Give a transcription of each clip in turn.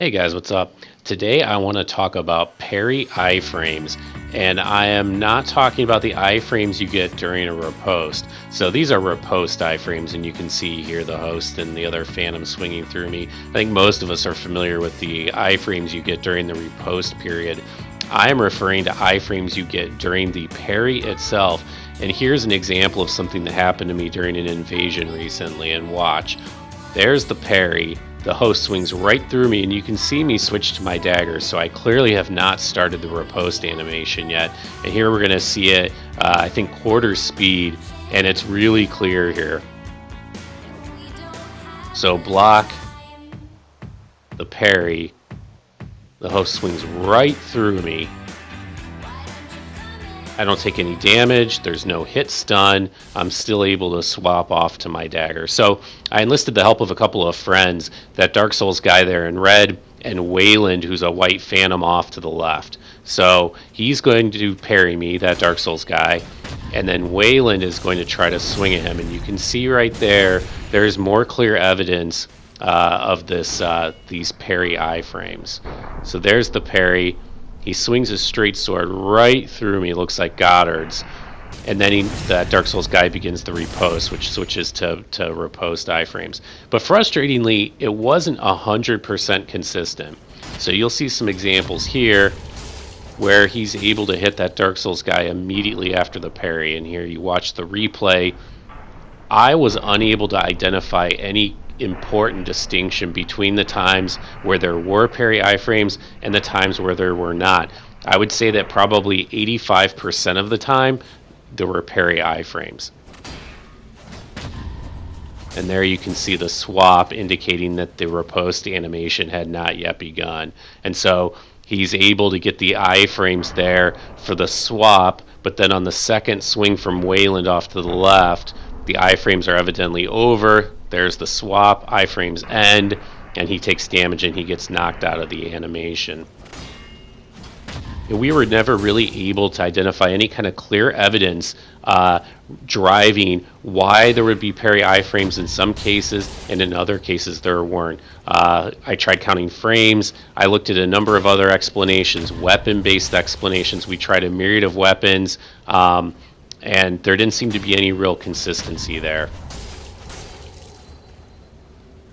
Hey guys, what's up? Today I want to talk about Parry iframes, and I am not talking about the iframes you get during a riposte. So these are riposte iframes, and you can see here the host and the other phantom swinging through me. I think most of us are familiar with the iframes you get during the riposte period. I am referring to iframes you get during the parry itself, and here's an example of something that happened to me during an invasion recently, and watch. There's the parry. The host swings right through me, and you can see me switch to my dagger, so I clearly have not started the riposte animation yet. And here we're going to see it, I think, quarter speed, and it's really clear here. So block, the parry, the host swings right through me. I don't take any damage. There's no hit stun. I'm still able to swap off to my dagger. So I enlisted the help of a couple of friends, that Dark Souls guy there in red, and Wayland, who's a white phantom off to the left. So he's going to parry me, that Dark Souls guy, and then Wayland is going to try to swing at him. And you can see right there, there's more clear evidence of these parry iframes. So there's the parry. He swings his straight sword right through me. It looks like Goddard's. And then that Dark Souls guy begins the riposte, which switches to riposte iframes. But frustratingly, it wasn't 100% consistent. So you'll see some examples here where he's able to hit that Dark Souls guy immediately after the parry. And here you watch the replay. I was unable to identify any important distinction between the times where there were parry iframes and the times where there were not. I would say that probably 85% of the time there were parry iframes. And there you can see the swap indicating that the riposte animation had not yet begun. And so he's able to get the iframes there for the swap, but then on the second swing from Wayland off to the left, the iframes are evidently over. There's the swap, iframes end, and he takes damage and he gets knocked out of the animation. And we were never really able to identify any kind of clear evidence driving why there would be parry iframes in some cases, and in other cases there weren't. I tried counting frames. I looked at a number of other explanations, weapon-based explanations. We tried a myriad of weapons, and there didn't seem to be any real consistency there.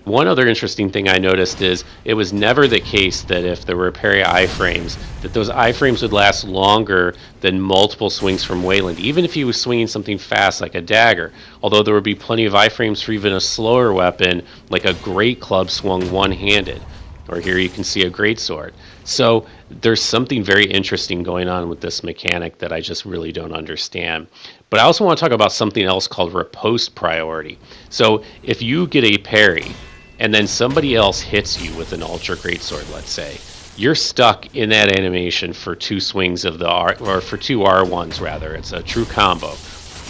One other interesting thing I noticed is it was never the case that if there were parry iframes, that those iframes would last longer than multiple swings from Wayland, even if he was swinging something fast like a dagger. Although there would be plenty of iframes for even a slower weapon, like a great club swung one-handed. Or here you can see a greatsword. So there's something very interesting going on with this mechanic that I just really don't understand. But I also want to talk about something else called riposte priority. So if you get a parry, and then somebody else hits you with an ultra greatsword, let's say, you're stuck in that animation for two swings of the R, or for two R1s rather. It's a true combo.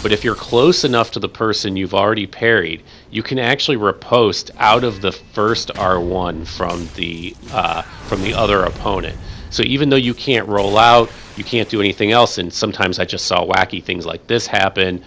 But if you're close enough to the person you've already parried, you can actually riposte out of the first R1 from the other opponent. So even though you can't roll out, you can't do anything else, and sometimes I just saw wacky things like this happen.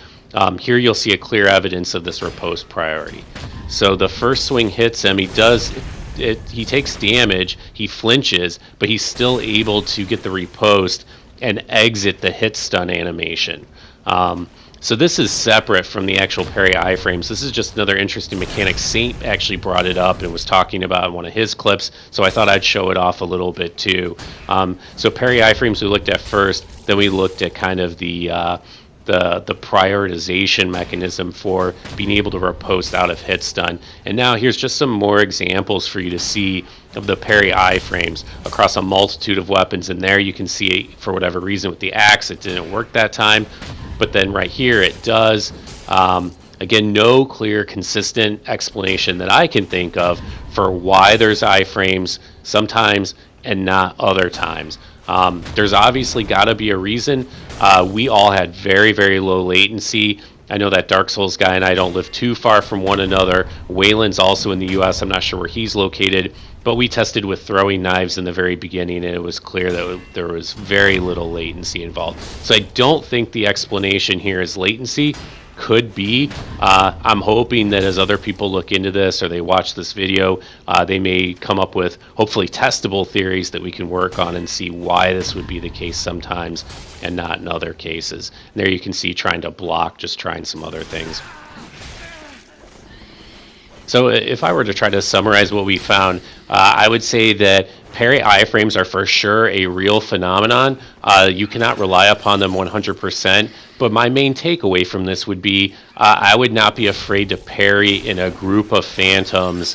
Here you'll see a clear evidence of this riposte priority. So the first swing hits him. He takes damage. He flinches, but he's still able to get the riposte and exit the hit stun animation. So this is separate from the actual parry iframes. This is just another interesting mechanic. Saint actually brought it up and was talking about in one of his clips, so I thought I'd show it off a little bit too. So parry iframes we looked at first, then we looked at kind of the prioritization mechanism for being able to riposte out of hit stun. And now here's just some more examples for you to see of the parry iframes across a multitude of weapons. And there you can see, for whatever reason with the axe, it didn't work that time. But then right here it does. Again, no clear, consistent explanation that I can think of for why there's iframes sometimes and not other times. There's obviously got to be a reason. We all had very, very low latency. I know that Dark Souls guy and I don't live too far from one another. Wayland's also in the US. I'm not sure where he's located. But we tested with throwing knives in the very beginning, and it was clear that there was very little latency involved. So I don't think the explanation here is latency. could be. I'm hoping that as other people look into this or they watch this video, they may come up with hopefully testable theories that we can work on and see why this would be the case sometimes and not in other cases. And there you can see trying to block, just trying some other things. So if I were to try to summarize what we found, I would say that parry iframes are for sure a real phenomenon. You cannot rely upon them 100%, but my main takeaway from this would be I would not be afraid to parry in a group of phantoms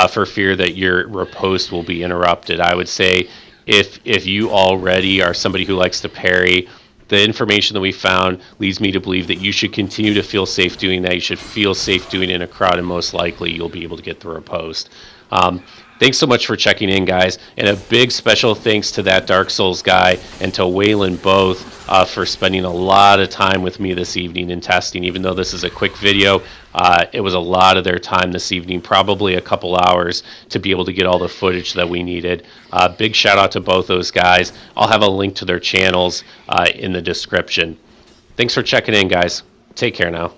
for fear that your riposte will be interrupted. I would say if you already are somebody who likes to parry, the information that we found leads me to believe that you should continue to feel safe doing that. You should feel safe doing it in a crowd, and most likely you'll be able to get through a post. Thanks so much for checking in, guys, and a big special thanks to that Dark Souls guy and to Waylon both for spending a lot of time with me this evening in testing. Even though this is a quick video, it was a lot of their time this evening, probably a couple hours, to be able to get all the footage that we needed. Big shout out to both those guys. I'll have a link to their channels in the description. Thanks for checking in, guys. Take care now.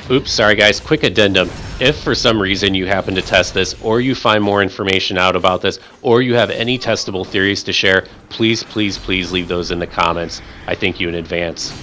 Oops, sorry guys, quick addendum. If for some reason you happen to test this, or you find more information out about this, or you have any testable theories to share, please, please, please leave those in the comments. I thank you in advance.